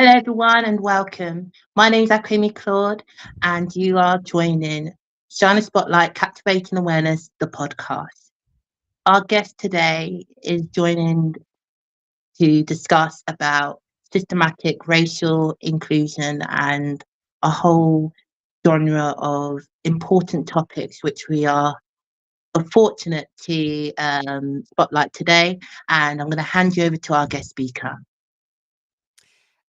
Hello, everyone, and welcome. My name is Aquayemi-Claude, and you are joining Shine a Spotlight Captivating Awareness, the podcast. Our guest today is joining to discuss about systematic racial inclusion and a whole genre of important topics which we are fortunate to spotlight today. And I'm going to hand you over to our guest speaker.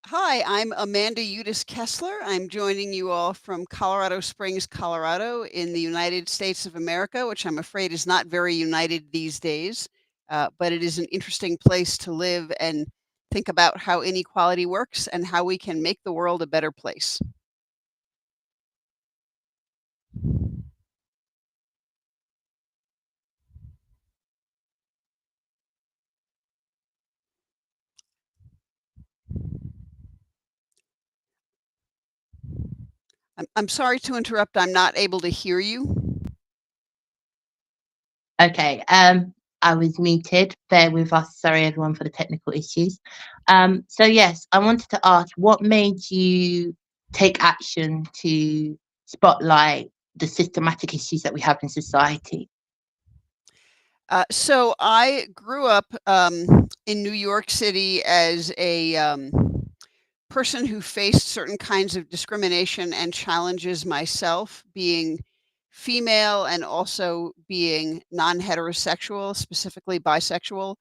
Hi, I'm Amanda Udis-Kessler. I'm joining you all from Colorado Springs, Colorado, in the United States of America, which I'm afraid is not very united these days, but it is an interesting place to live and think about how inequality works and how we can make the world a better place. I'm sorry to interrupt. I'm not able to hear you. Okay, I was muted. Bear with us. Sorry, everyone, for the technical issues. So yes, I wanted to ask, what made you take action to spotlight the systematic issues that we have in society? So I grew up in New York City as a person who faced certain kinds of discrimination and challenges myself, being female and also being non-heterosexual, specifically bisexual.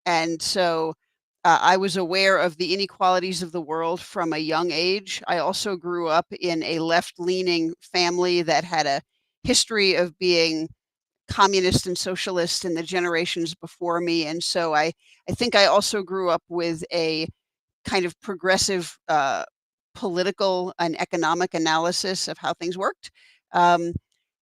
And so I was aware of the inequalities of the world from a young age. I also grew up in a left-leaning family that had a history of being communist and socialist in the generations before me. And so I think I also grew up with a kind of progressive political and economic analysis of how things worked. Um,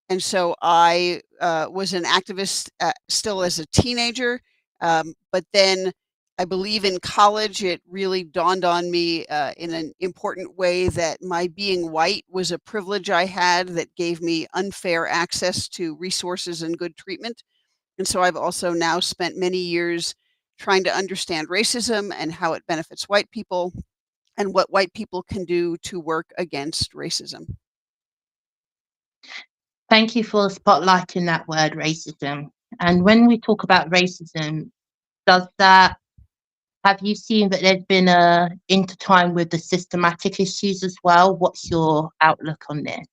and so I was an activist still as a teenager. But then I believe in college, it really dawned on me in an important way that my being white was a privilege I had that gave me unfair access to resources and good treatment. And so I've also now spent many years trying to understand racism and how it benefits white people and what white people can do to work against racism. Thank you for spotlighting that word, racism. And when we talk about racism, does that have you seen that there's been a intertwine with the systematic issues as well? What's your outlook on this?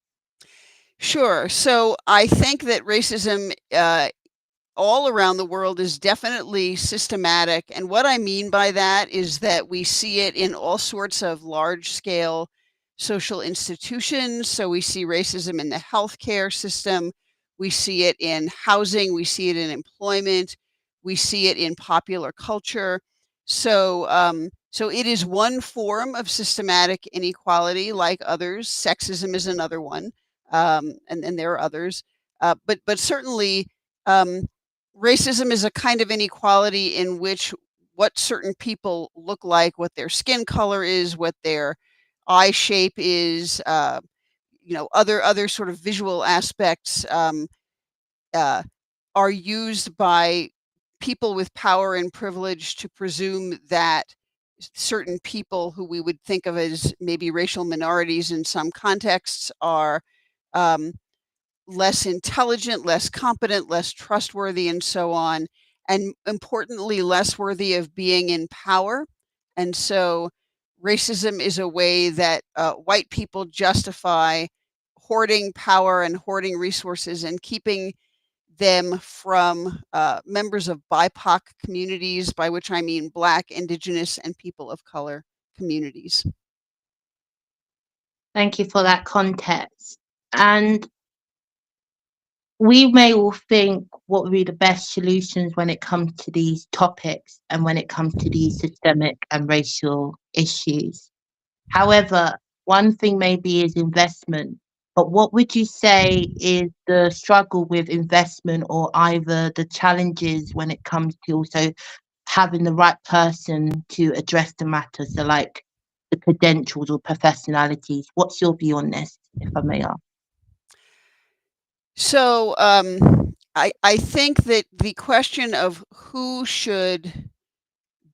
Sure. So I think that racism all around the world is definitely systematic. And what I mean by that is that we see it in all sorts of large scale social institutions. So we see racism in the healthcare system, we see it in housing, we see it in employment, we see it in popular culture. So it is one form of systematic inequality, like others. Sexism is another one, and there are others. But certainly, um, racism is a kind of inequality in which what certain people look like, what their skin color is, what their eye shape is, other sort of visual aspects uh, are used by people with power and privilege to presume that certain people who we would think of as maybe racial minorities in some contexts are um, less intelligent, less competent, less trustworthy, and so on, and importantly, less worthy of being in power. And so, racism is a way that white people justify hoarding power and hoarding resources and keeping them from members of BIPOC communities, by which I mean Black, Indigenous, and people of color communities. Thank you for that context. And we may all think what would be the best solutions when it comes to these topics and when it comes to these systemic and racial issues. However, one thing maybe is investment. But what would you say is the struggle with investment or either the challenges when it comes to also having the right person to address the matter? So, like the credentials or professionalities. What's your view on this, if I may ask? So I think that the question of who should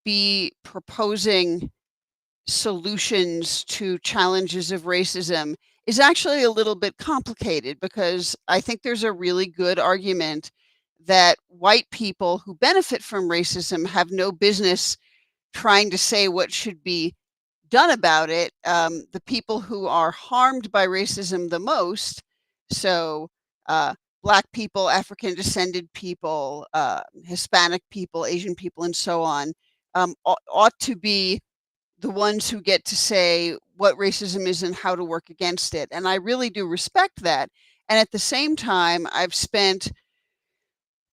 be proposing solutions to challenges of racism is actually a little bit complicated, because I think there's a really good argument that white people who benefit from racism have no business trying to say what should be done about it. The people who are harmed by racism the most, so uh, Black people, African descended people, Hispanic people, Asian people, and so on, ought to be the ones who get to say what racism is and how to work against it. And I really do respect that. And at the same time, I've spent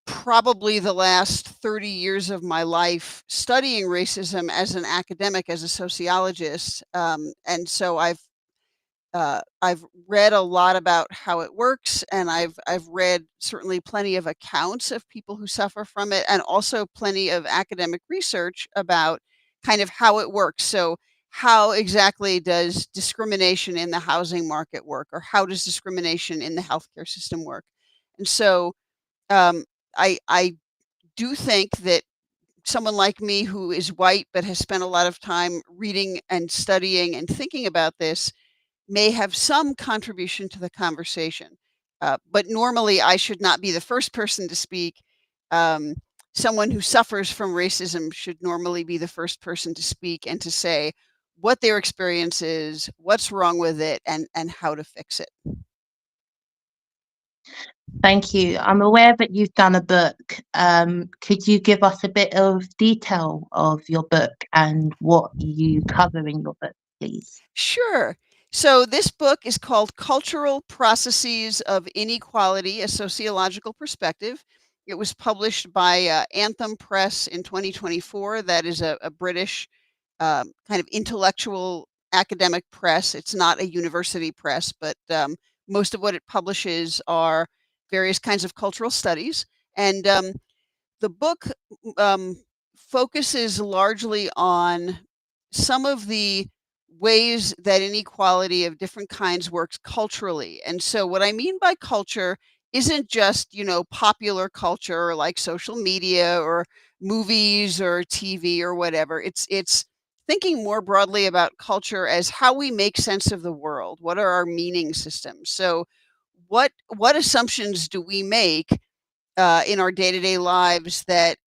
probably the last 30 years of my life studying racism as an academic, as a sociologist. And so I've read a lot about how it works, and I've read certainly plenty of accounts of people who suffer from it, and also plenty of academic research about kind of how it works. So how exactly does discrimination in the housing market work, or how does discrimination in the healthcare system work? And so um, I do think that someone like me, who is white but has spent a lot of time reading and studying and thinking about this, may have some contribution to the conversation. But normally, I should not be the first person to speak. Um, Someone who suffers from racism should normally be the first person to speak and to say what their experience is, what's wrong with it, and how to fix it. Thank you. I'm aware that you've done a book. Could you give us a bit of detail of your book and what you cover in your book, please? Sure. So this book is called Cultural Processes of Inequality: A Sociological Perspective. It was published by Anthem Press in 2024. That is a British kind of intellectual academic press. It's not a university press, but most of what it publishes are various kinds of cultural studies. And the book focuses largely on some of the ways that inequality of different kinds works culturally. And so what I mean by culture isn't just, popular culture, or like social media or movies or TV or whatever. It's thinking more broadly about culture as how we make sense of the world. What are our meaning systems? So what assumptions do we make in our day-to-day lives that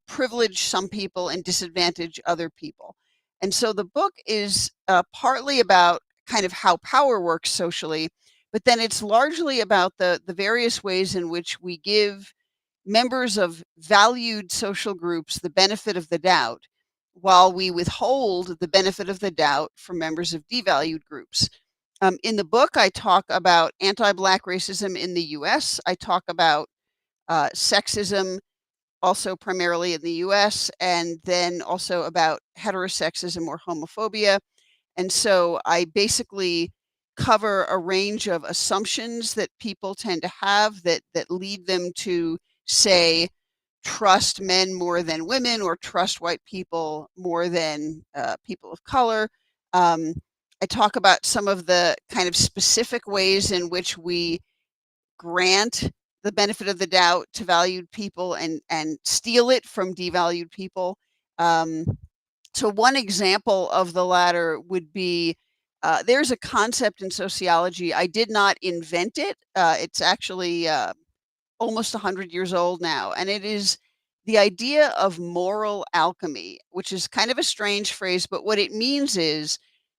privilege some people and disadvantage other people? And so the book is partly about kind of how power works socially, but then it's largely about the various ways in which we give members of valued social groups the benefit of the doubt, while we withhold the benefit of the doubt from members of devalued groups. In the book, I talk about anti-Black racism in the US. I talk about sexism, also primarily in the US, and then also about heterosexism or homophobia. And so I basically cover a range of assumptions that people tend to have that lead them to say, trust men more than women, or trust white people more than people of color. I talk about some of the kind of specific ways in which we grant the benefit of the doubt to valued people and steal it from devalued people. Um, so one example of the latter would be there's a concept in sociology. I did not invent it. It's actually almost 100 years old now, and it is the idea of moral alchemy, which is kind of a strange phrase, but what it means is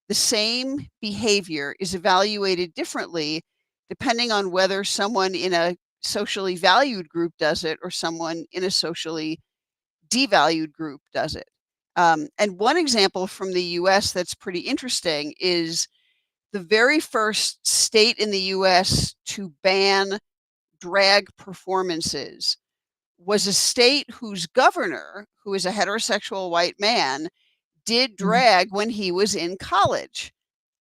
the same behavior is evaluated differently depending on whether someone in a socially valued group does it or someone in a socially devalued group does it. And one example from the US that's pretty interesting is the very first state in the US to ban drag performances was a state whose governor, who is a heterosexual white man, did Mm. drag when he was in college.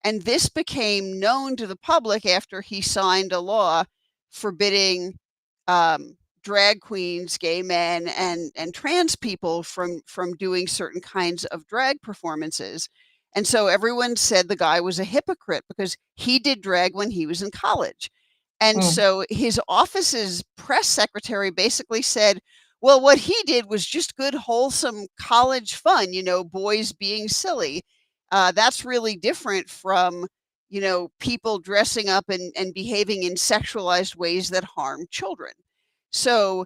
And this became known to the public after he signed a law forbidding drag queens, gay men, and trans people from doing certain kinds of drag performances. And so everyone said the guy was a hypocrite because he did drag when he was in college. And Mm. so his office's press secretary basically said, well, what he did was just good, wholesome college fun, boys being silly. That's really different from, people dressing up and behaving in sexualized ways that harm children. So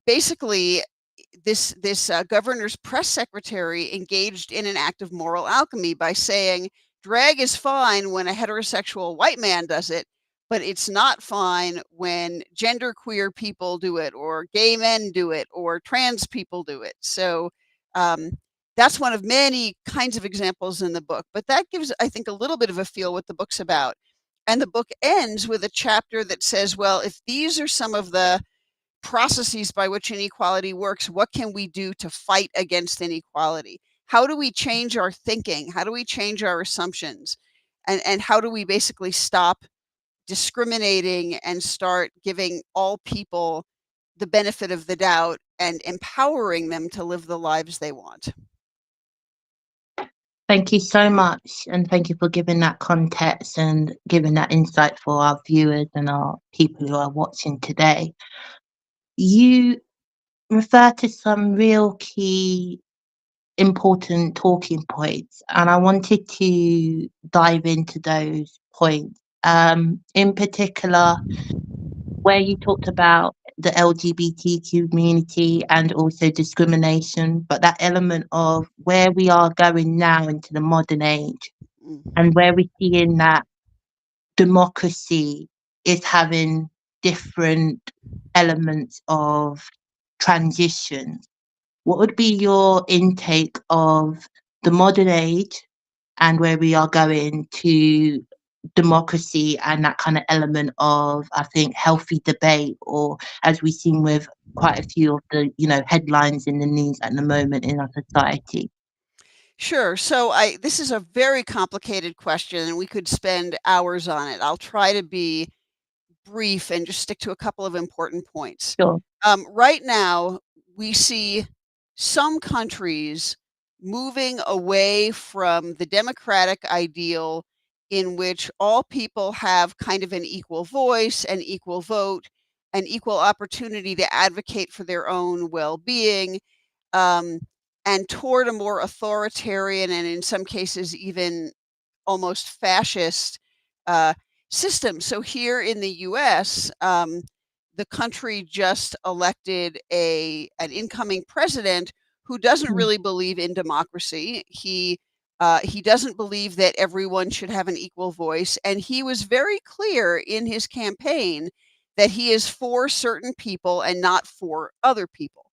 basically, this governor's press secretary engaged in an act of moral alchemy by saying drag is fine when a heterosexual white man does it, but it's not fine when genderqueer people do it, or gay men do it, or trans people do it. So um, that's one of many kinds of examples in the book, but that gives, I think, a little bit of a feel what the book's about. And the book ends with a chapter that says, well, if these are some of the processes by which inequality works, what can we do to fight against inequality? How do we change our thinking? How do we change our assumptions? And how do we basically stop discriminating and start giving all people the benefit of the doubt and empowering them to live the lives they want? Thank you so much, and thank you for giving that context and giving that insight for our viewers and our people who are watching today. You refer to some real key important talking points, and I wanted to dive into those points. In particular, where you talked about the LGBTQ community and also discrimination, but that element of where we are going now into the modern age and Mhm. where we're seeing that democracy is having different elements of transition. What would be your intake of the modern age and where we are going to democracy and that kind of element of, I think, healthy debate, or as we've seen with quite a few of the, headlines in the news at the moment in our society? Sure. So this is a very complicated question and we could spend hours on it. I'll try to be brief and just stick to a couple of important points. Sure. Right now, we see some countries moving away from the democratic ideal in which all people have kind of an equal voice, an equal vote, an equal opportunity to advocate for their own well being, um, and toward a more authoritarian and in some cases even almost fascist uh, system. So here in the U.S., the country just elected a an incoming president who doesn't Mm, really believe in democracy. He doesn't believe that everyone should have an equal voice, and he was very clear in his campaign that he is for certain people and not for other people.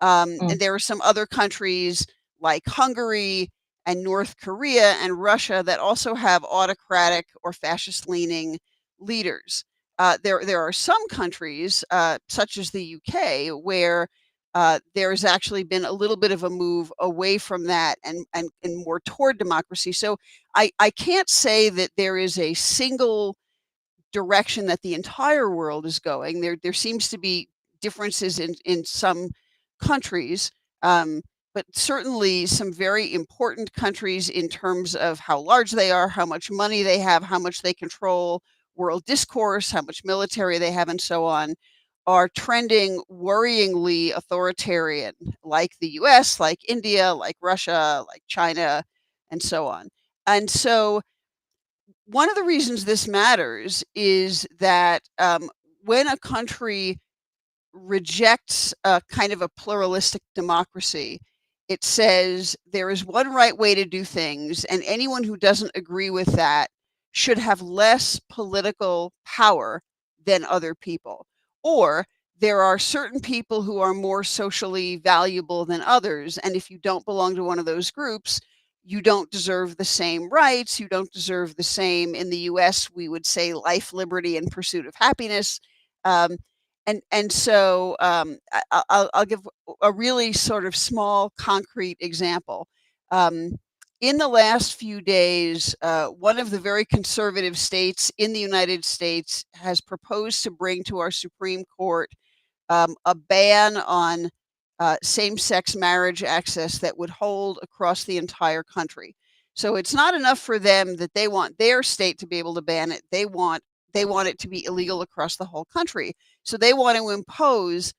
mm, And there are some other countries like Hungary and North Korea and Russia that also have autocratic or fascist leaning leaders. There are some countries, such as the UK, where there's actually been a little bit of a move away from that and more toward democracy. So I can't say that there is a single direction that the entire world is going. There seems to be differences in some countries, um, but certainly some very important countries in terms of how large they are, how much money they have, how much they control world discourse, how much military they have, and so on, are trending worryingly authoritarian, like the U.S., like India, like Russia, like China, and so on. And so one of the reasons this matters is that when a country rejects a kind of a pluralistic democracy, it says there is one right way to do things, and anyone who doesn't agree with that should have less political power than other people. Or there are certain people who are more socially valuable than others, and if you don't belong to one of those groups, you don't deserve the same rights, you don't deserve the same, in the US, we would say life, liberty, and pursuit of happiness. Um, I'll give a really sort of small, concrete example. In the last few days, one of the very conservative states in the United States has proposed to bring to our Supreme Court a ban on same-sex marriage access that would hold across the entire country. So it's not enough for them that they want their state to be able to ban it. They want it to be illegal across the whole country. So they want to impose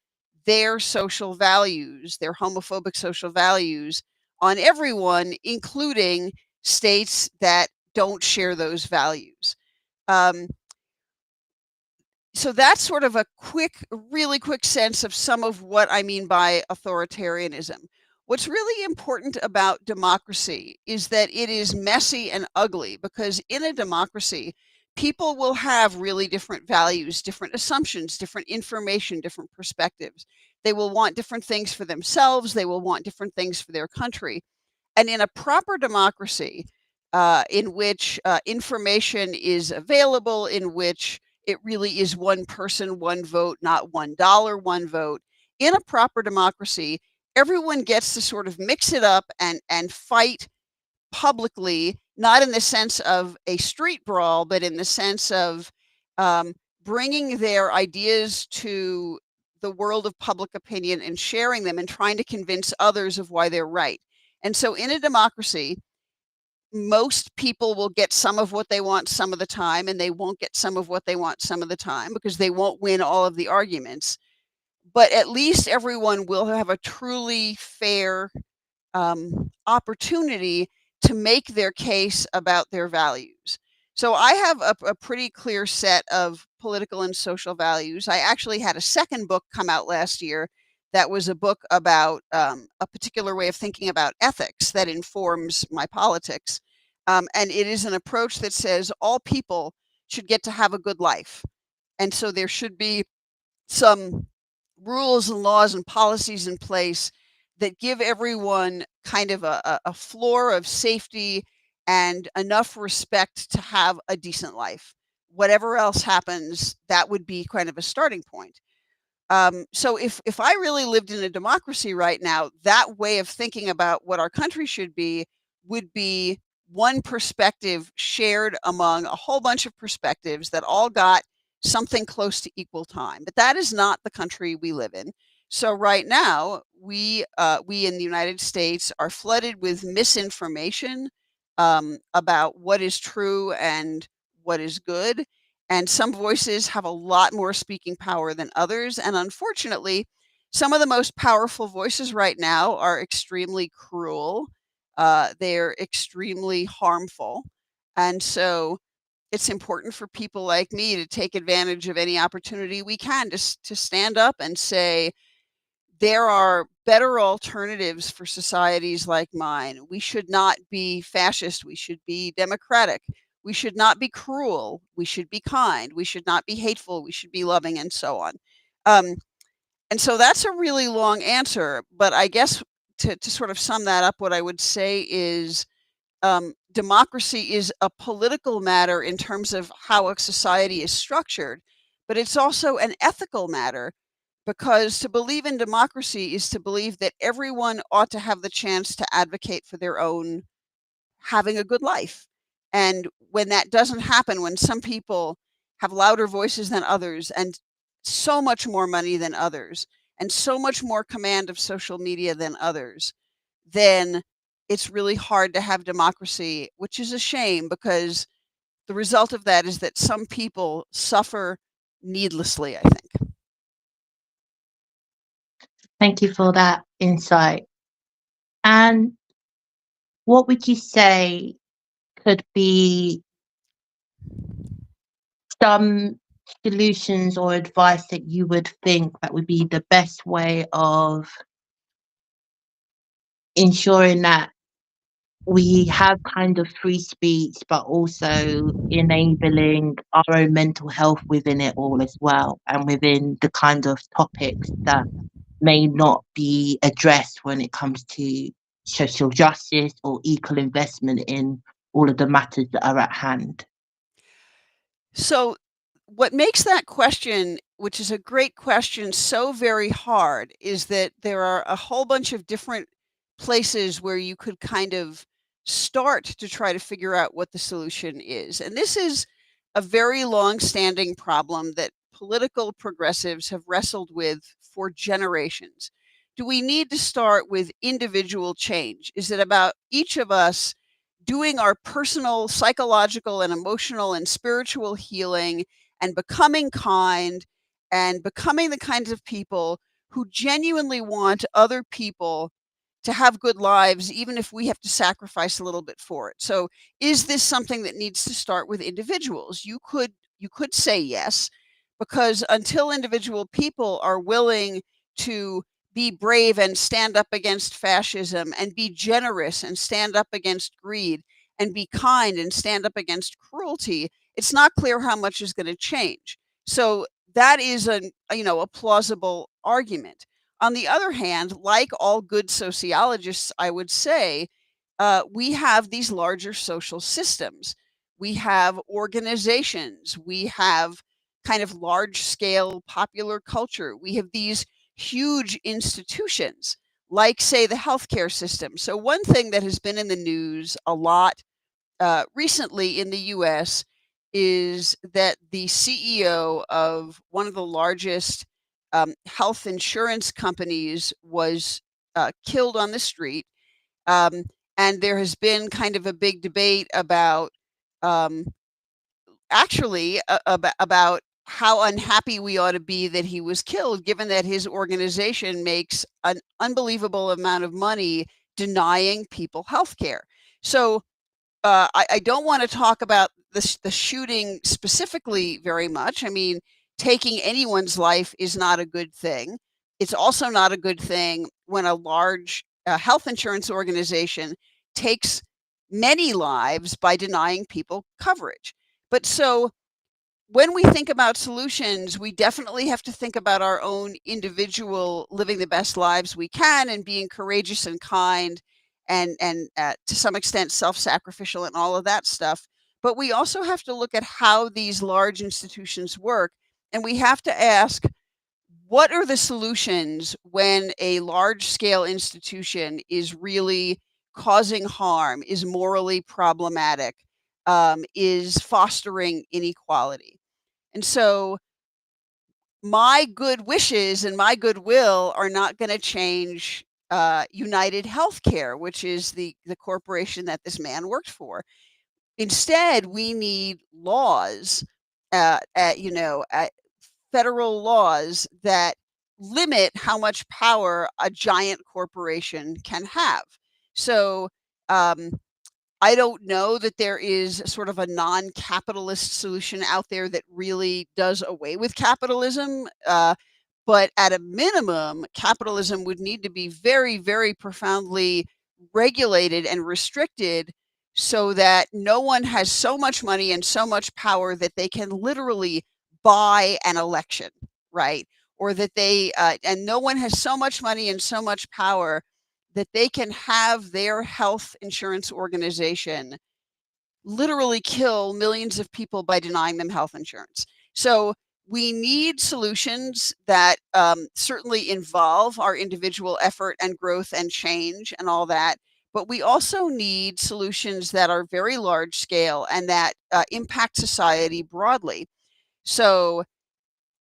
their social values, their homophobic social values on everyone, including states that don't share those values. Um, so that's sort of a really quick sense of some of what I mean by authoritarianism. What's really important about democracy is that it is messy and ugly, because in a democracy, people will have really different values, different assumptions, different information, different perspectives. They will want different things for themselves, they will want different things for their country. And in a proper democracy, in which information is available, in which it really is one person, one vote, not $1, one vote. In a proper democracy, everyone gets to sort of mix it up and fight publicly, not in the sense of a street brawl, but in the sense of um, bringing their ideas to the world of public opinion and sharing them and trying to convince others of why they're right. And so in a democracy, most people will get some of what they want some of the time, and they won't get some of what they want some of the time, because they won't win all of the arguments. But at least everyone will have a truly fair opportunity to make their case about their values. So I have a pretty clear set of political and social values. I actually had a second book come out last year that was a book about a particular way of thinking about ethics that informs my politics. And it is an approach that says all people should get to have a good life. And so there should be some rules and laws and policies in place that give everyone kind of a floor of safety and enough respect to have a decent life. Whatever else happens, that would be kind of a starting point. So if I really lived in a democracy right now, that way of thinking about what our country should be would be one perspective shared among a whole bunch of perspectives that all got something close to equal time. But that is not the country we live in. So right now, we in the United States are flooded with misinformation about what is true and what is good. And some voices have a lot more speaking power than others. And unfortunately, some of the most powerful voices right now are extremely cruel. They're extremely harmful. And so it's important for people like me to take advantage of any opportunity we can to stand up and say, there are better alternatives for societies like mine. We should not be fascist. We should be democratic. We should not be cruel. We should be kind. We should not be hateful. We should be loving, and so on. Um, and so that's a really long answer. But I guess to sort of sum that up, what I would say is democracy is a political matter in terms of how a society is structured, but it's also an ethical matter, because to believe in democracy is to believe that everyone ought to have the chance to advocate for their own having a good life. And when that doesn't happen, when some people have louder voices than others and so much more money than others and so much more command of social media than others, then it's really hard to have democracy, which is a shame, because the result of that is that some people suffer needlessly, I think. Thank you for that insight. And what would you say could be some solutions or advice that you would think that would be the best way of ensuring that we have kind of free speech, but also enabling our own mental health within it all as well, and within the kind of topics that may not be addressed when it comes to social justice or equal investment in all of the matters that are at hand? So, what makes that question, which is a great question, so very hard is that there are a whole bunch of different places where you could kind of start to try to figure out what the solution is. And this is a very long-standing problem that political progressives have wrestled with for generations. Do we need to start with individual change? Is it about each of us doing our personal psychological and emotional and spiritual healing and becoming kind and becoming the kinds of people who genuinely want other people to have good lives, even if we have to sacrifice a little bit for it. So is this something that needs to start with individuals? You could say yes, because until individual people are willing to be brave and stand up against fascism and be generous and stand up against greed and be kind and stand up against cruelty, it's not clear how much is going to change. So that is a plausible argument. On the other hand, like all good sociologists, I would say, we have these larger social systems. We have organizations. We have kind of large scale popular culture. We have these huge institutions, like, say, the healthcare system. So, one thing that has been in the news a lot recently in the US is that the CEO of one of the largest health insurance companies was killed on the street. Um, and there has been kind of a big debate about um, about how unhappy we ought to be that he was killed, given that his organization makes an unbelievable amount of money denying people health care. So I don't want to talk about the shooting specifically very much. I mean, taking anyone's life is not a good thing. It's also not a good thing when a large health insurance organization takes many lives by denying people coverage. But so when we think about solutions, we definitely have to think about our own individual living the best lives we can and being courageous and kind and to some extent self-sacrificial and all of that stuff. But we also have to look at how these large institutions work, and we have to ask, what are the solutions when a large scale institution is really causing harm, is morally problematic, is fostering inequality? And so my good wishes and my goodwill are not going to change United Healthcare, which is the corporation that this man worked for. Instead, we need laws, federal laws that limit how much power a giant corporation can have. So, um, I don't know that there is sort of a non-capitalist solution out there that really does away with capitalism. But at a minimum, capitalism would need to be very, very profoundly regulated and restricted so that no one has so much money and so much power that they can literally buy an election, right? Or that and no one has so much money and so much power that they can have their health insurance organization literally kill millions of people by denying them health insurance. So we need solutions that certainly involve our individual effort and growth and change and all that. But we also need solutions that are very large scale and that impact society broadly. So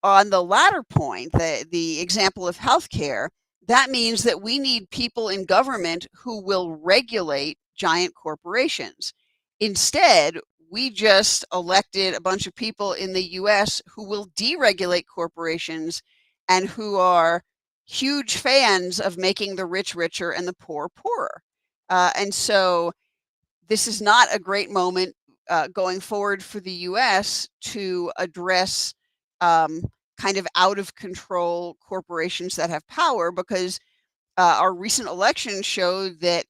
on the latter point, the example of healthcare, that means that we need people in government who will regulate giant corporations. Instead, we just elected a bunch of people in the US who will deregulate corporations and who are huge fans of making the rich richer and the poor poorer. And so this is not a great moment going forward for the US to address um, kind of out of control corporations that have power, because our recent elections showed that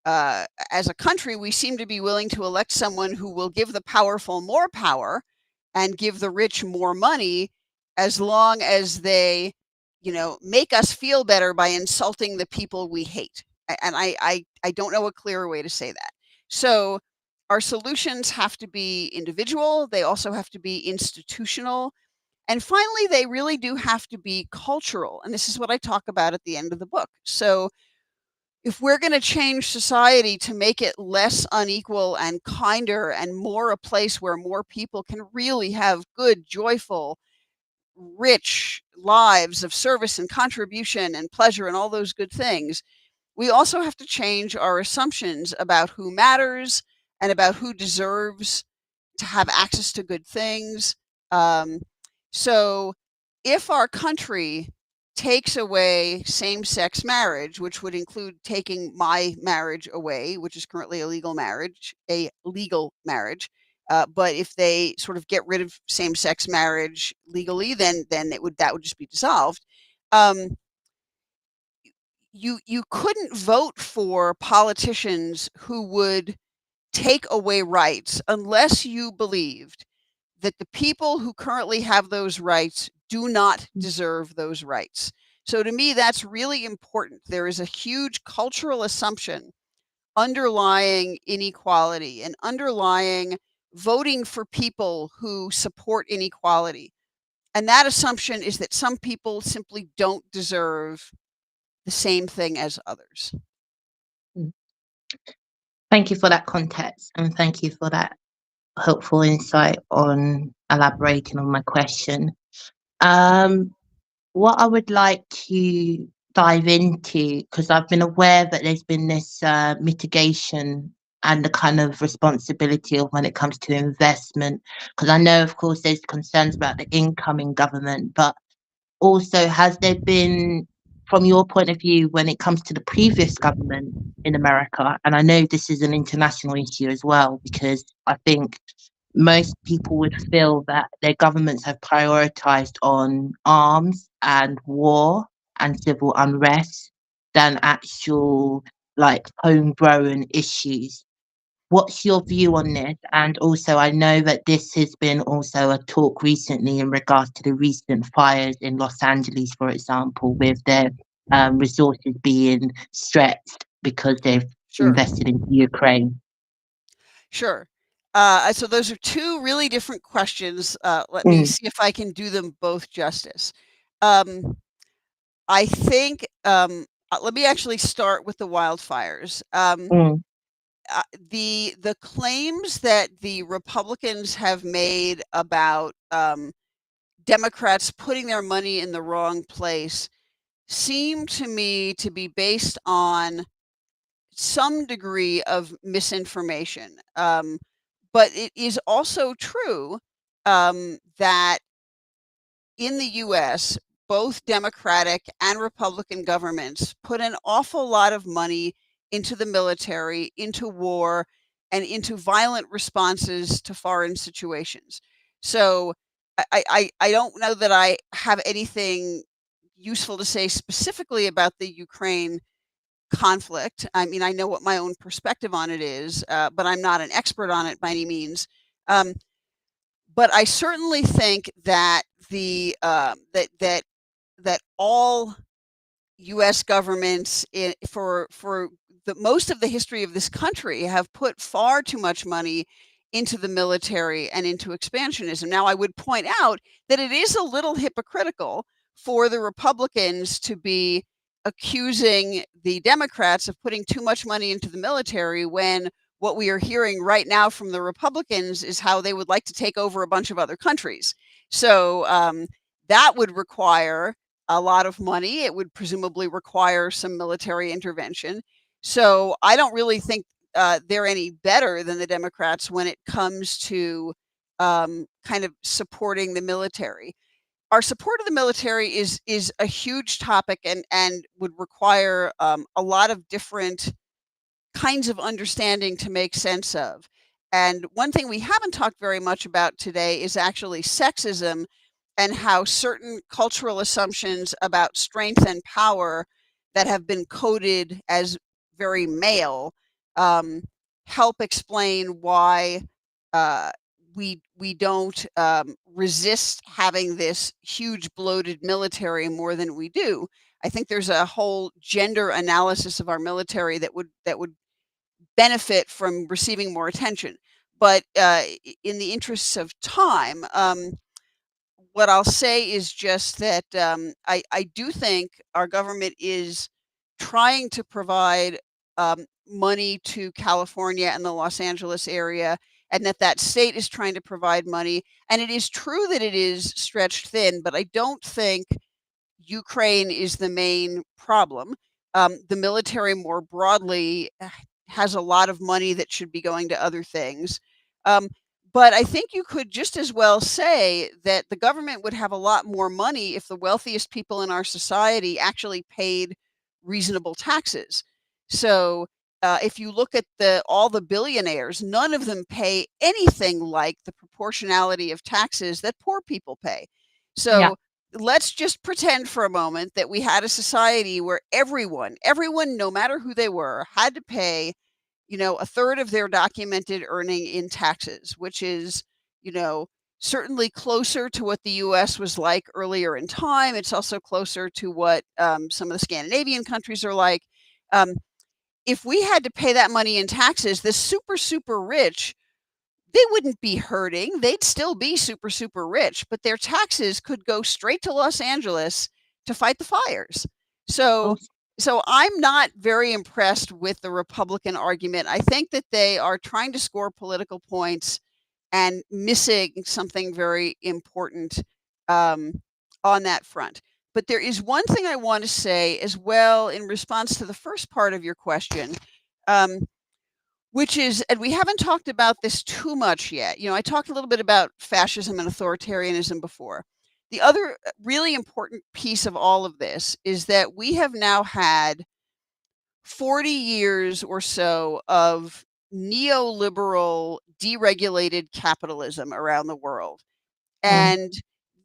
as a country, we seem to be willing to elect someone who will give the powerful more power and give the rich more money, as long as they, make us feel better by insulting the people we hate. And I don't know a clearer way to say that. So our solutions have to be individual. They also have to be institutional. And finally, they really do have to be cultural. And this is what I talk about at the end of the book. So if we're going to change society to make it less unequal and kinder and more a place where more people can really have good, joyful, rich lives of service and contribution and pleasure and all those good things, we also have to change our assumptions about who matters and about who deserves to have access to good things. Um, so if our country takes away same-sex marriage, which would include taking my marriage away, which is currently a legal marriage. But if they sort of get rid of same-sex marriage legally, then that would just be dissolved. Um, you couldn't vote for politicians who would take away rights unless you believed that the people who currently have those rights do not deserve those rights. So to me, that's really important. There is a huge cultural assumption underlying inequality and underlying voting for people who support inequality. And that assumption is that some people simply don't deserve the same thing as others. Thank you for that context, and thank you for that helpful insight on elaborating on my question. What I would like to dive into, because I've been aware that there's been this mitigation and the kind of responsibility of when it comes to investment, because I know, of course, there's concerns about the incoming government, but also has there been, from your point of view, when it comes to the previous government in America, and I know this is an international issue as well, because I think most people would feel that their governments have prioritized on arms and war and civil unrest than actual like homegrown issues. What's your view on this? And also, I know that this has been also a talk recently in regards to the recent fires in Los Angeles, for example, with their resources being stretched because they've Sure. invested in Ukraine. Sure. So those are two really different questions. Let me Mm, see if I can do them both justice. Um, I think, let me actually start with the wildfires. mm, The claims that the Republicans have made about Democrats putting their money in the wrong place seem to me to be based on some degree of misinformation. But it is also true that in the US, both Democratic and Republican governments put an awful lot of money into the military, into war, and into violent responses to foreign situations. So I don't know that I have anything useful to say specifically about the Ukraine conflict. I mean, I know what my own perspective on it is, but I'm not an expert on it by any means. Um, but I certainly think that that all U.S. governments for the most of the history of this country have put far too much money into the military and into expansionism. Now, I would point out that it is a little hypocritical for the Republicans to be accusing the Democrats of putting too much money into the military when what we are hearing right now from the Republicans is how they would like to take over a bunch of other countries. So that would require a lot of money. It would presumably require some military intervention. So I don't really think they're any better than the Democrats when it comes to kind of supporting the military. Our support of the military is a huge topic and would require a lot of different kinds of understanding to make sense of. And one thing we haven't talked very much about today is actually sexism and how certain cultural assumptions about strength and power that have been coded as very male um, help explain why uh, we don't resist having this huge bloated military more than we do. I think there's a whole gender analysis of our military that would benefit from receiving more attention. But in the interests of time, what I'll say is just that I do think our government is trying to provide money to California and the Los Angeles area, and that state is trying to provide money. And it is true that it is stretched thin, but I don't think Ukraine is the main problem. The military more broadly has a lot of money that should be going to other things. Um, But I think you could just as well say that the government would have a lot more money if the wealthiest people in our society actually paid reasonable taxes. So, if you look at all the billionaires, none of them pay anything like the proportionality of taxes that poor people pay. Yeah. So, let's just pretend for a moment that we had a society where everyone, no matter who they were, had to pay, a third of their documented earning in taxes, which is, you know, certainly closer to what the US was like earlier in time. It's also closer to what some of the Scandinavian countries are like. Um, if we had to pay that money in taxes, the super, super rich, they wouldn't be hurting. They'd still be super, super rich, but their taxes could go straight to Los Angeles to fight the fires. So, Oh, so I'm not very impressed with the Republican argument. I think that they are trying to score political points and missing something very important um, on that front. But there is one thing I want to say as well in response to the first part of your question. Um, which is, and we haven't talked about this too much yet. I talked a little bit about fascism and authoritarianism before. The other really important piece of all of this is that we have now had 40 years or so of neoliberal, deregulated capitalism around the world. mm, And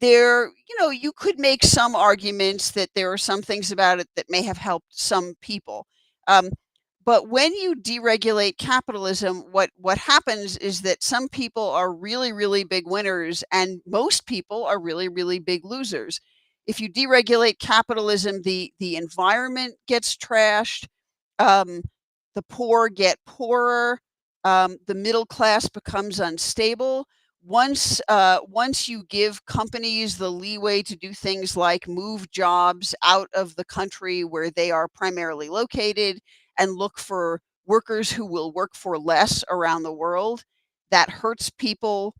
you could make some arguments that there are some things about it that may have helped some people. Um, but when you deregulate capitalism, what happens is that some people are really, really big winners and most people are really, really big losers. If you deregulate capitalism, the environment gets trashed, um, the poor get poorer, the middle class becomes unstable. Once you give companies the leeway to do things like move jobs out of the country where they are primarily located and look for workers who will work for less around the world, that hurts people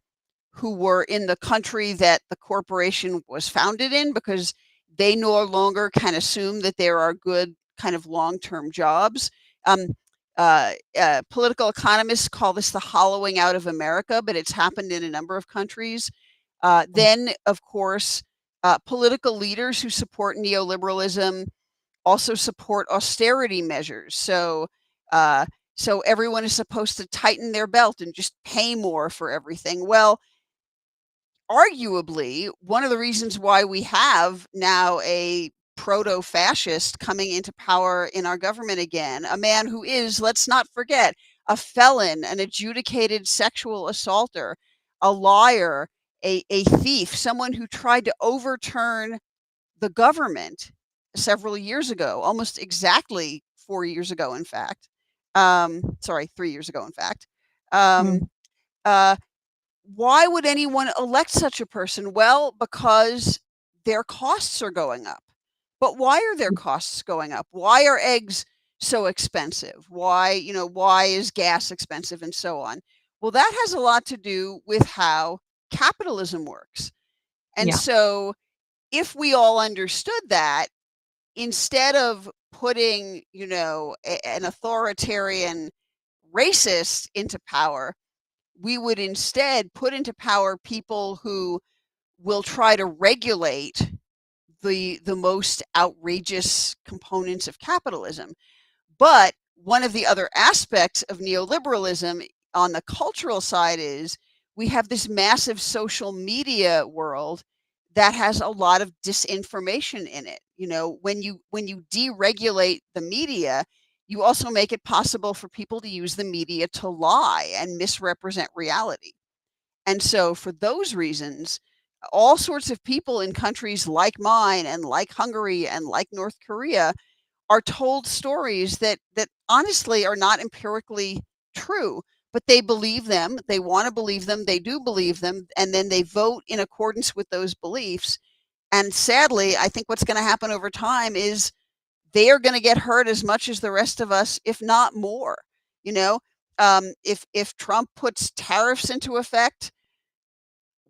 who were in the country that the corporation was founded in because they no longer can assume that there are good kind of long-term jobs. Um, Political economists call this the hollowing out of America, but it's happened in a number of countries. mm, Then, of course, political leaders who support neoliberalism also support austerity measures. So everyone is supposed to tighten their belt and just pay more for everything. Well, arguably, one of the reasons why we have now a proto-fascist coming into power in our government again, a man who is, let's not forget, a felon, an adjudicated sexual assaulter, a liar, a thief, someone who tried to overturn the government several years ago, almost exactly 4 years ago, in fact. Sorry, 3 years ago, in fact. Um, mm, uh, why would anyone elect such a person? Well, because their costs are going up. But why are their mm, costs going up? Why are eggs so expensive? Why is gas expensive and so on? Well, that has a lot to do with how capitalism works. And yeah. so if we all understood that, instead of putting, an authoritarian racist into power, we would instead put into power people who will try to regulate the most outrageous components of capitalism. But one of the other aspects of neoliberalism on the cultural side is we have this massive social media world that has a lot of disinformation in it. When you deregulate the media, you also make it possible for people to use the media to lie and misrepresent reality. And so for those reasons, all sorts of people in countries like mine and like Hungary and like North Korea are told stories that honestly are not empirically true, but they believe them, they want to believe them, they do believe them, and then they vote in accordance with those beliefs. And sadly, I think what's going to happen over time is they are going to get hurt as much as the rest of us, if not more. You know, if Trump puts tariffs into effect,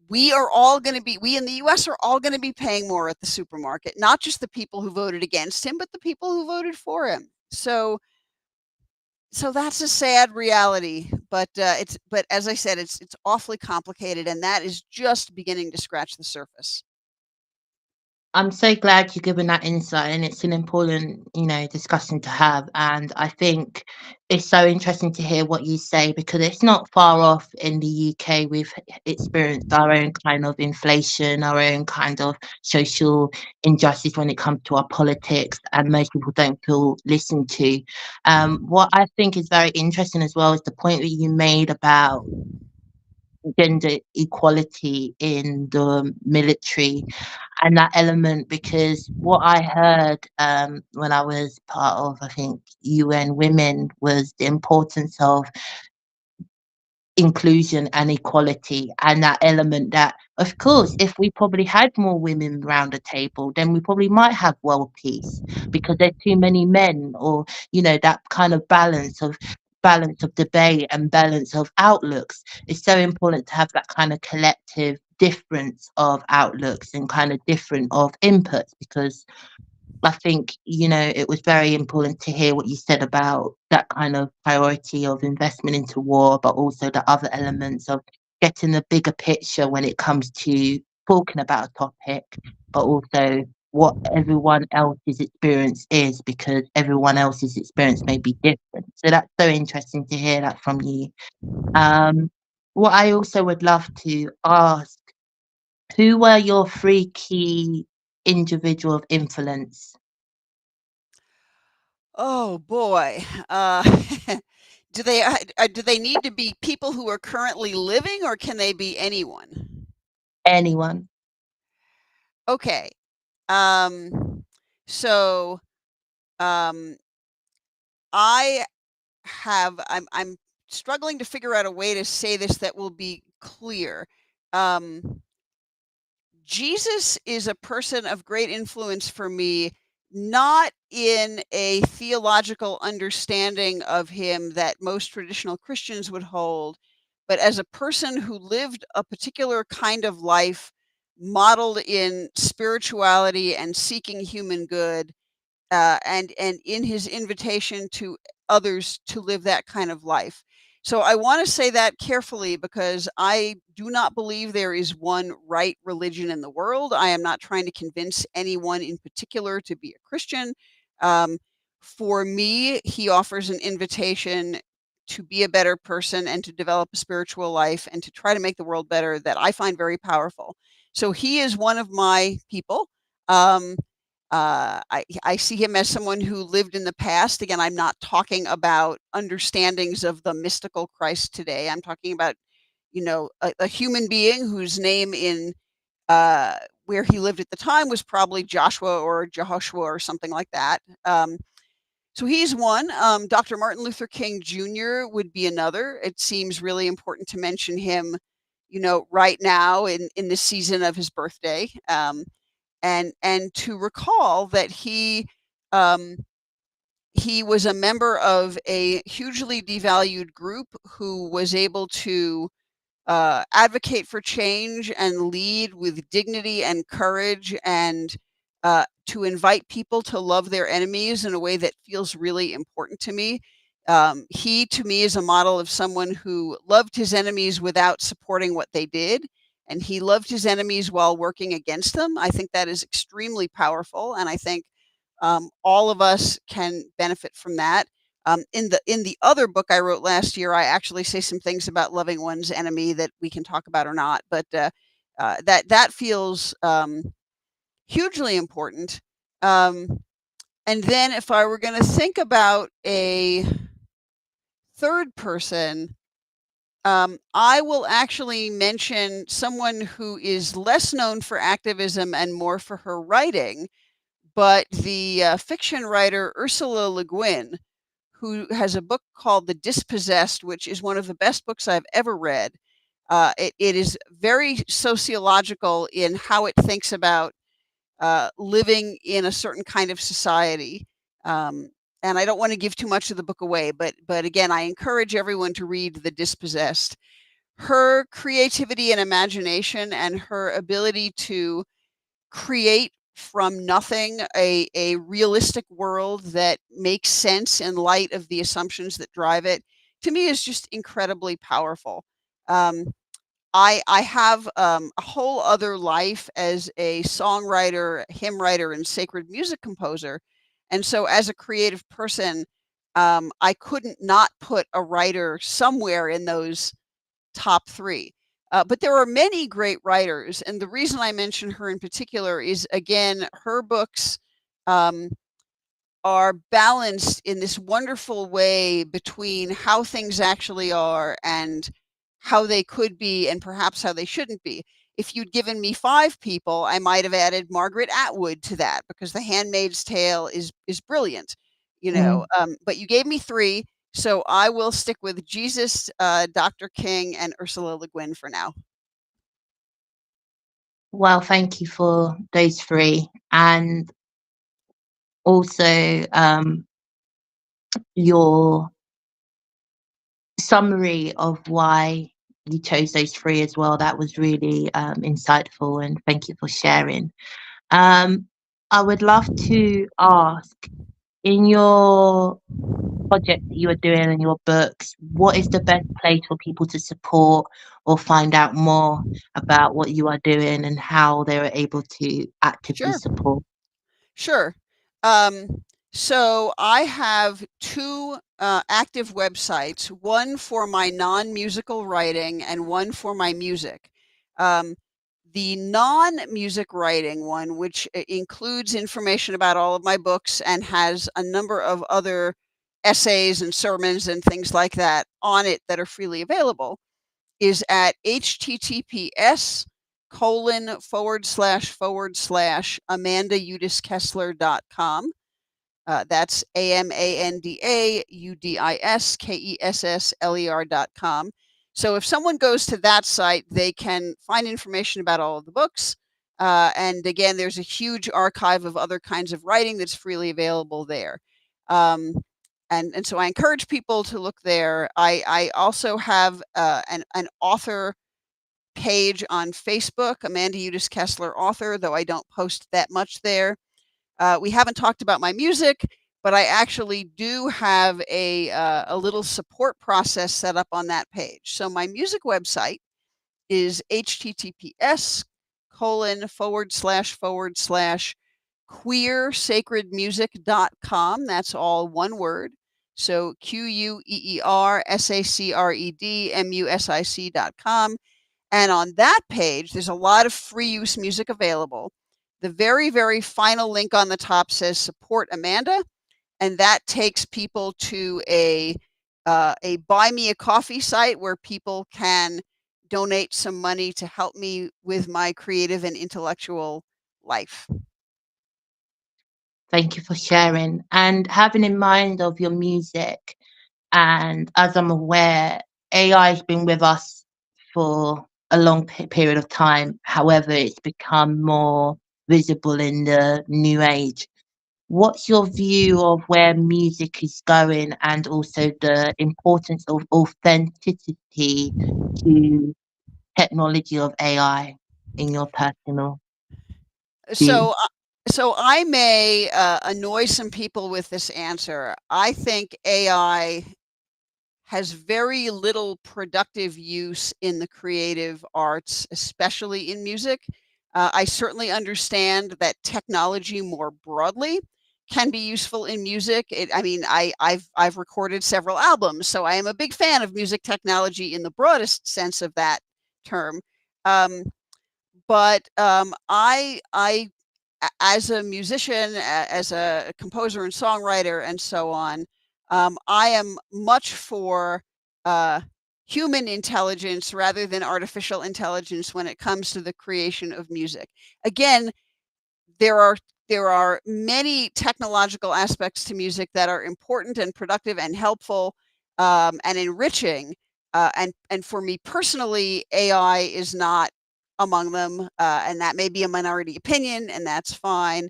we in the US are all going to be paying more at the supermarket, not just the people who voted against him, but the people who voted for him. So that's a sad reality, but as I said, it's awfully complicated, and that is just beginning to scratch the surface. I'm so glad you're given that insight, and it's an important, discussion to have. And I think it's so interesting to hear what you say because it's not far off in the UK. We've experienced our own kind of inflation, our own kind of social injustice when it comes to our politics, and most people don't feel listened to. What I think is very interesting as well is the point that you made about gender equality in the military and that element, because what I heard when I was part of, I think, UN Women was the importance of inclusion and equality, and that element that, of course, if we probably had more women around the table, then we probably might have world peace because there's too many men, or that kind of balance of debate and balance of outlooks. It's so important to have that kind of collective difference of outlooks and kind of different of inputs, because I think, it was very important to hear what you said about that kind of priority of investment into war, but also the other elements of getting the bigger picture when it comes to talking about a topic, but also what everyone else's experience is, because everyone else's experience may be different. So that's so interesting to hear that from you. Um, what I also would love to ask, who were your three key individual of influence? Oh boy. Do they need to be people who are currently living, or can they be anyone? Anyone. Okay. Um, so um, I I'm struggling to figure out a way to say this that will be clear. Um, Jesus is a person of great influence for me, not in a theological understanding of him that most traditional Christians would hold, but as a person who lived a particular kind of life modeled in spirituality and seeking human good, and in his invitation to others to live that kind of life. So I want to say that carefully because I do not believe there is one right religion in the world. I am not trying to convince anyone in particular to be a Christian. Um, for me, he offers an invitation to be a better person and to develop a spiritual life and to try to make the world better that I find very powerful. So he is one of my people. Um, I see him as someone who lived in the past. Again, I'm not talking about understandings of the mystical Christ today. I'm talking about, a human being whose name in uh, where he lived at the time was probably Joshua or Jehoshua or something like that. So he's one. Dr. Martin Luther King Jr. would be another. It seems really important to mention him, right now in this season of his birthday. And to recall that um, he was a member of a hugely devalued group who was able to advocate for change and lead with dignity and courage, and to invite people to love their enemies in a way that feels really important to me. He, to me, is a model of someone who loved his enemies without supporting what they did, and he loved his enemies while working against them. I think that is extremely powerful, and I think all of us can benefit from that. In the other book I wrote last year, I actually say some things about loving one's enemy that we can talk about or not, but that feels hugely important. Um, and then, if I were going to think about a third person, I will actually mention someone who is less known for activism and more for her writing, but the fiction writer Ursula Le Guin, who has a book called The Dispossessed, which is one of the best books I've ever read. It is very sociological in how it thinks about living in a certain kind of society. Um, and I don't want to give too much of the book away, but again, I encourage everyone to read The Dispossessed. Her creativity and imagination and her ability to create from nothing a realistic world that makes sense in light of the assumptions that drive it to me is just incredibly powerful. Um, I have a whole other life as a songwriter, hymn writer, and sacred music composer, and so as a creative person, I couldn't not put a writer somewhere in those top 3. But there are many great writers, and the reason I mention her in particular is, again, her books, um, are balanced in this wonderful way between how things actually are and how they could be and perhaps how they shouldn't be. If you'd given me 5 people, I might have added Margaret Atwood to that because The Handmaid's Tale is brilliant, Mm. but you gave me 3, so I will stick with Jesus, Dr. King, and Ursula Le Guin for now. Well, thank you for those 3, and also your summary of why you chose those 3 as well. That was really insightful, and thank you for sharing. Um, I would love to ask, in your project that you are doing and your books, what is the best place for people to support or find out more about what you are doing and how they are able to actively Sure. support? Sure. Um, so I have 2 active websites, one for my non-musical writing and one for my music. Um, the non-music writing one, which includes information about all of my books and has a number of other essays and sermons and things like that on it that are freely available, is at https://amandaUdiskessler.com. That's AMANDAUDISKESSLER.com. So if someone goes to that site, they can find information about all of the books. And again, there's a huge archive of other kinds of writing that's freely available there. Um, and so I encourage people to look there. I also have an author page on Facebook, Amanda Udis-Kessler author, though I don't post that much there. We haven't talked about my music, but I actually do have a little support process set up on that page. So my music website is https:// queersacredmusic.com. That's all one word. So QUEERSACREDMUSIC.com. And on that page, there's a lot of free use music available. The very, very final link on the top says support Amanda, and that takes people to a buy me a coffee site where people can donate some money to help me with my creative and intellectual life. Thank you for sharing. And having in mind of your music, and as I'm aware, AI has been with us for a long period of time. However, it's become more visible in the new age. What's your view of where music is going and also the importance of authenticity to technology of AI in your personal view? So, so I may annoy some people with this answer. I think AI has very little productive use in the creative arts, especially in music. I certainly understand that technology more broadly can be useful in music. I mean, I've recorded several albums, so I am a big fan of music technology in the broadest sense of that term. Um, but as a musician, as a composer and songwriter, and so on, I am much for uh, human intelligence rather than artificial intelligence when it comes to the creation of music. Again, there are there are many technological aspects to music that are important and productive and helpful and enriching. And for me personally, AI is not among them, and that may be a minority opinion, and that's fine.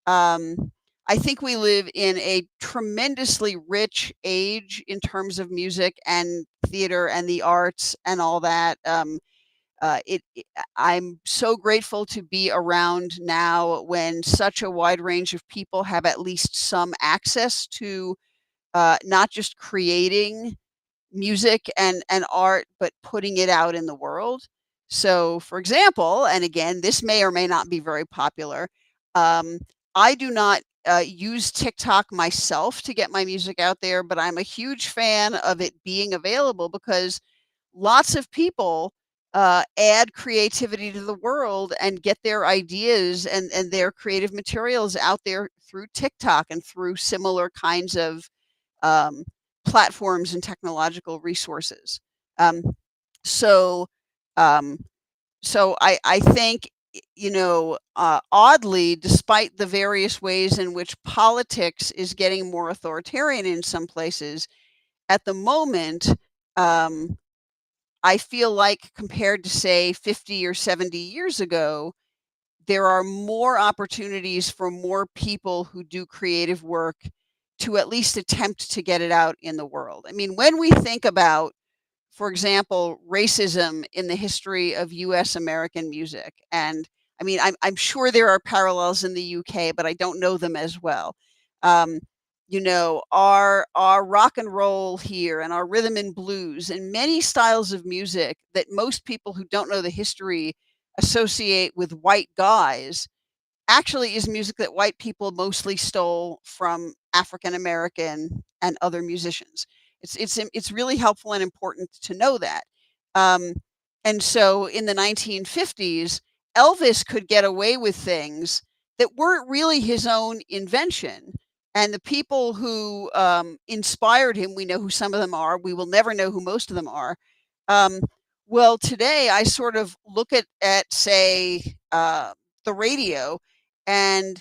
Um, I think we live in a tremendously rich age in terms of music and theater and the arts and all that. I'm so grateful to be around now when such a wide range of people have at least some access to not just creating music and art, but putting it out in the world. So, for example, and again, this may or may not be very popular. Um, I do not use TikTok myself to get my music out there, but I'm a huge fan of it being available because lots of people add creativity to the world and get their ideas and their creative materials out there through TikTok and through similar kinds of um, platforms and technological resources. Um, so, um, so I think, oddly, despite the various ways in which politics is getting more authoritarian in some places, at the moment, um, I feel like compared to, say, 50 or 70 years ago, there are more opportunities for more people who do creative work to at least attempt to get it out in the world. I mean, when we think about, for example, racism in the history of US American music, and I mean, I'm sure there are parallels in the UK, but I don't know them as well. Um, our rock and roll here and our rhythm and blues and many styles of music that most people who don't know the history associate with white guys actually is music that white people mostly stole from African American and other musicians. It's really helpful and important to know that. Um, and so in the 1950s, Elvis could get away with things that weren't really his own invention. And the people who inspired him, we know who some of them are. We will never know who most of them are. Um, well, today I sort of look at say, the radio, and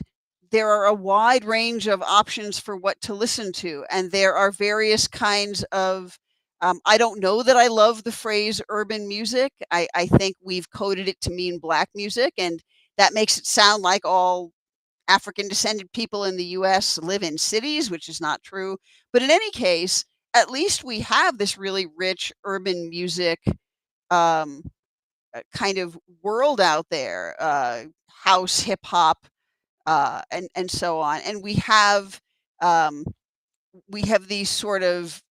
there are a wide range of options for what to listen to. And there are various kinds of, I don't know that I love the phrase urban music. I think we've coded it to mean black music, and that makes it sound like all African descended people in the US live in cities, which is not true. But in any case, at least we have this really rich urban music um, kind of world out there, house, hip hop, and so on. And um, we have these sort of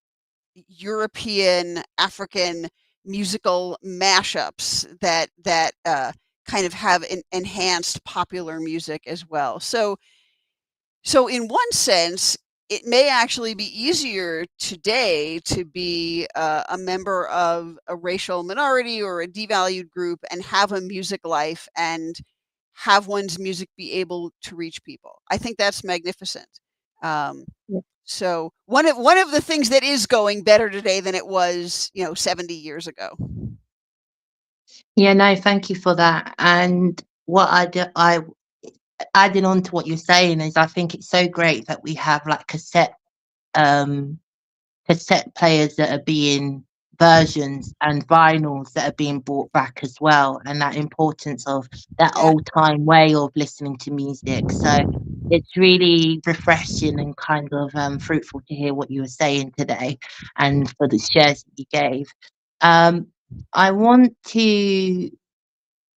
European African musical mashups that kind of have enhanced popular music as well. So in one sense, it may actually be easier today to be a member of a racial minority or a devalued group and have a music life and have one's music be able to reach people. I think that's magnificent. Um, Yeah. so one of the things that is going better today than it was, 70 years ago. Yeah, no, thank you for that. And what I adding on to what you're saying is I think it's so great that we have like um cassette players that are being versions and vinyls that are being brought back as well, and that importance of that Yeah. old time way of listening to music. So it's really refreshing and kind of fruitful to hear what you were saying today and for the shares that you gave. Um, I want to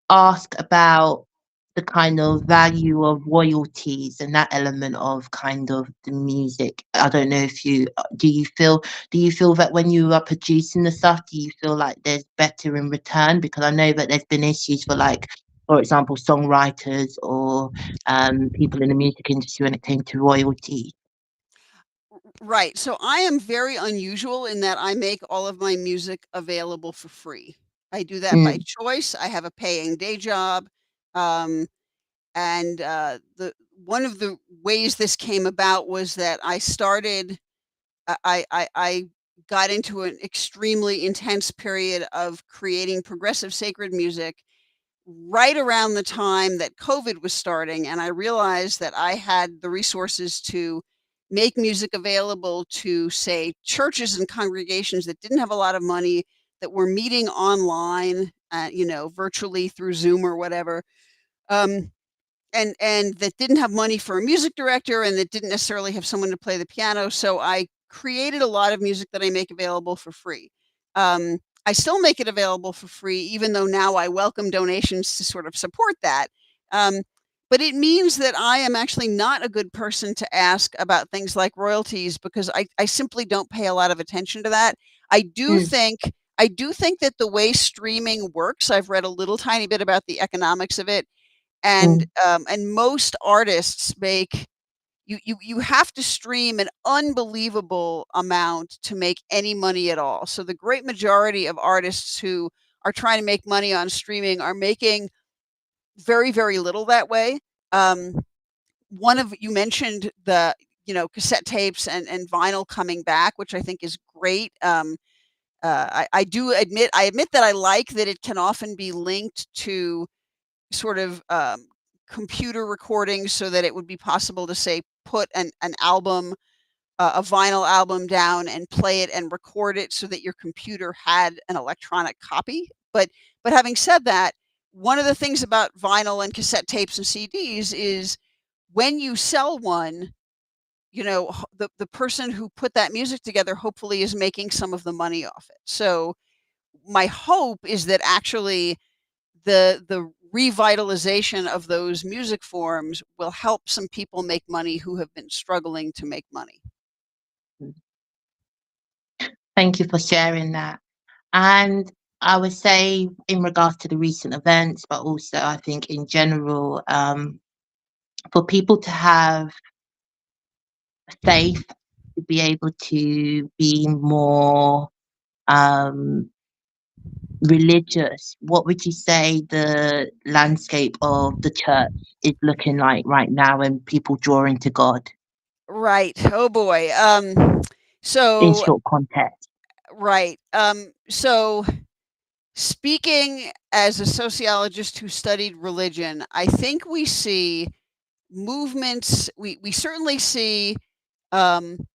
ask about the kind of value of royalties and that element of kind of the music. I don't know if you do you feel that when you are producing the stuff, do you feel like there's better in return? Because I know that there's been issues for like, for example, songwriters or people in the music industry when it came to royalty. Right. So I am very unusual in that I make all of my music available for free. I do that by Mm, choice. I have a paying day job. Um, and the one of the ways this came about was that I started I got into an extremely intense period of creating progressive sacred music right around the time that COVID was starting, and I realized that I had the resources to make music available to, say, churches and congregations that didn't have a lot of money, that were meeting online, virtually through Zoom or whatever. Um, and that didn't have money for a music director and that didn't necessarily have someone to play the piano. So I created a lot of music that I make available for free. I still make it available for free, even though now I welcome donations to sort of support that. Um, but it means that I am actually not a good person to ask about things like royalties because I simply don't pay a lot of attention to that. I do Mm, think I do think that the way streaming works, I've read a little tiny bit about the economics of it, mm, and most artists make you have to stream an unbelievable amount to make any money at all. So the great majority of artists who are trying to make money on streaming are making very, very little that way. Um, one of you mentioned the, cassette tapes and vinyl coming back, which I think is great. I admit that I like that it can often be linked to sort of, computer recordings so that it would be possible to, say, put an album, a vinyl album down and play it and record it so that your computer had an electronic copy. But having said that, one of the things about vinyl and cassette tapes and CDs is when you sell one, the person who put that music together hopefully is making some of the money off it. So my hope is that actually the revitalization of those music forms will help some people make money who have been struggling to make money. mm. Thank you for sharing that. And I would say, in regards to the recent events, but also I think in general, for people to have faith, to be able to be more um, religious, what would you say the landscape of the church is looking like right now and people drawing to God Right. Oh boy. in So short context? right. So speaking as a sociologist who studied religion, I think we see movements. We certainly see um,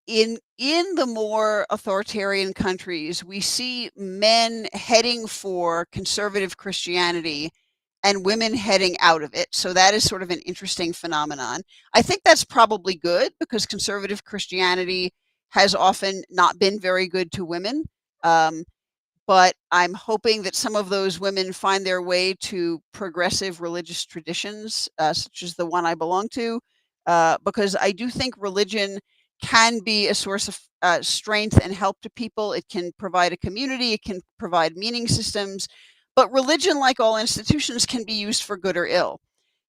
in the more authoritarian countries, we see men heading for conservative Christianity and women heading out of it. So that is sort of an interesting phenomenon. I think that's probably good because conservative Christianity has often not been very good to women. Um, but I'm hoping that some of those women find their way to progressive religious traditions, such as the one I belong to, because I do think religion can be a source of strength and help to people. It can provide a community, it can provide meaning systems, but religion, like all institutions, can be used for good or ill.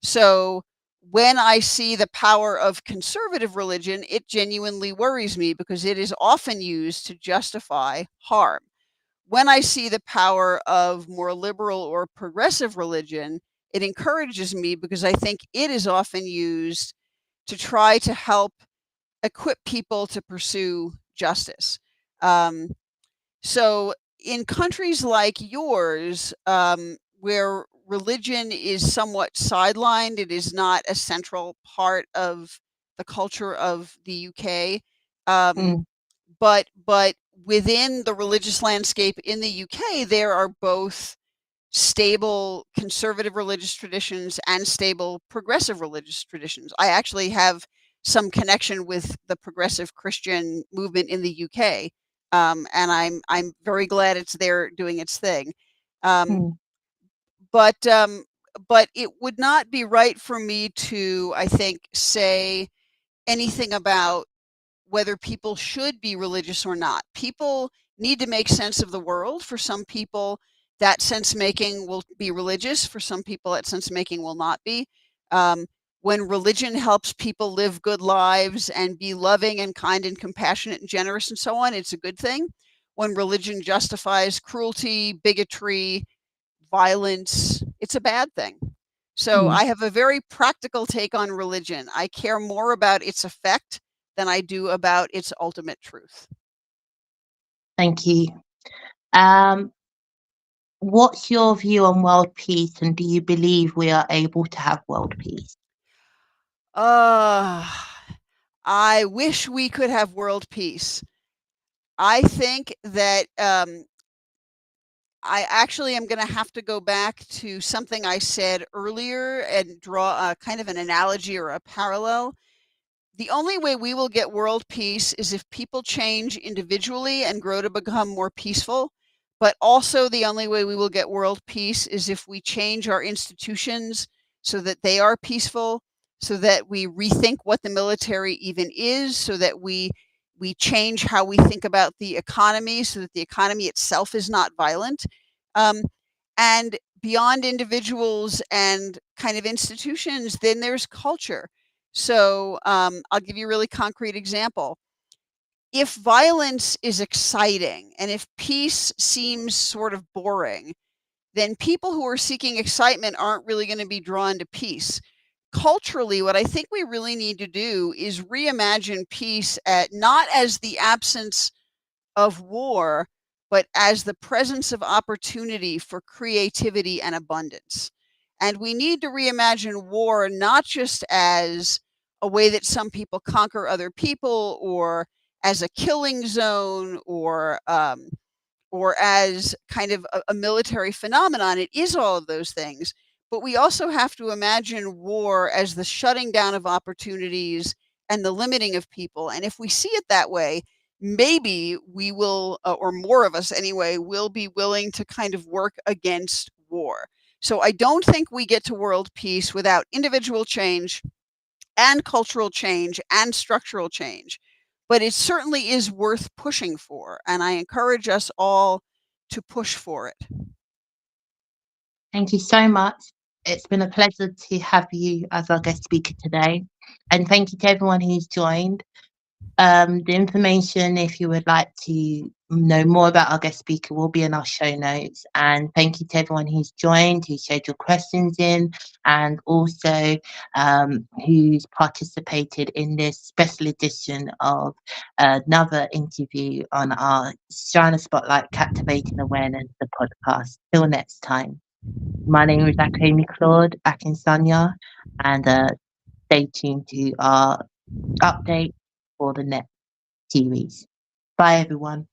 So when I see the power of conservative religion, it genuinely worries me because it is often used to justify harm. When I see the power of more liberal or progressive religion, it encourages me because I think it is often used to try to help equip people to pursue justice. Um, so, in countries like yours, where religion is somewhat sidelined, it is not a central part of the culture of the UK. Um, Mm, but within the religious landscape in the UK, there are both stable conservative religious traditions and stable progressive religious traditions. I actually have some connection with the progressive Christian movement in the UK, and I'm very glad it's there doing its thing. Um, mm, but but it would not be right for me to, I think, say anything about whether people should be religious or not. People need to make sense of the world. For some people, that sense making will be religious. For some people, that sense making will not be. Um, when religion helps people live good lives and be loving and kind and compassionate and generous and so on, it's a good thing. When religion justifies cruelty, bigotry, violence, it's a bad thing. So mm. I have a very practical take on religion. I care more about its effect than I do about its ultimate truth. Thank you. Um, what's your view on world peace, and do you believe we are able to have world peace? Uh, I wish we could have world peace. I think that I actually am going to have to go back to something I said earlier and draw a kind of an analogy or a parallel. The only way we will get world peace is if people change individually and grow to become more peaceful. But also, the only way we will get world peace is if we change our institutions so that they are peaceful, so that we rethink what the military even is, so that we we change how we think about the economy so that the economy itself is not violent. And beyond individuals and kind of institutions, then there's culture. So I'll give you a really concrete example. If violence is exciting and if peace seems sort of boring, then people who are seeking excitement aren't really going to be drawn to peace. Culturally, what I think we really need to do is reimagine peace not as the absence of war, but as the presence of opportunity for creativity and abundance. And we need to reimagine war not just as a way that some people conquer other people, or as a killing zone, or as kind of a military phenomenon. It is all of those things, but we also have to imagine war as the shutting down of opportunities and the limiting of people. And if we see it that way, maybe we will, or more of us anyway, will be willing to kind of work against war. So I don't think we get to world peace without individual change and cultural change and structural change. But it certainly is worth pushing for, and I encourage us all to push for it. Thank you so much. It's been a pleasure to have you as our guest speaker today. And thank you to everyone who's joined. The information, if you would like to know more about our guest speaker, will be in our show notes. And thank you to everyone who's joined, who shared your questions in, and also who's participated in this special edition of another interview on our Shiner Spotlight Captivating Awareness, the podcast. Till next time. My name is Aquayemi-Claude, Akinsanya, and stay tuned to our update for the next series. Bye, everyone.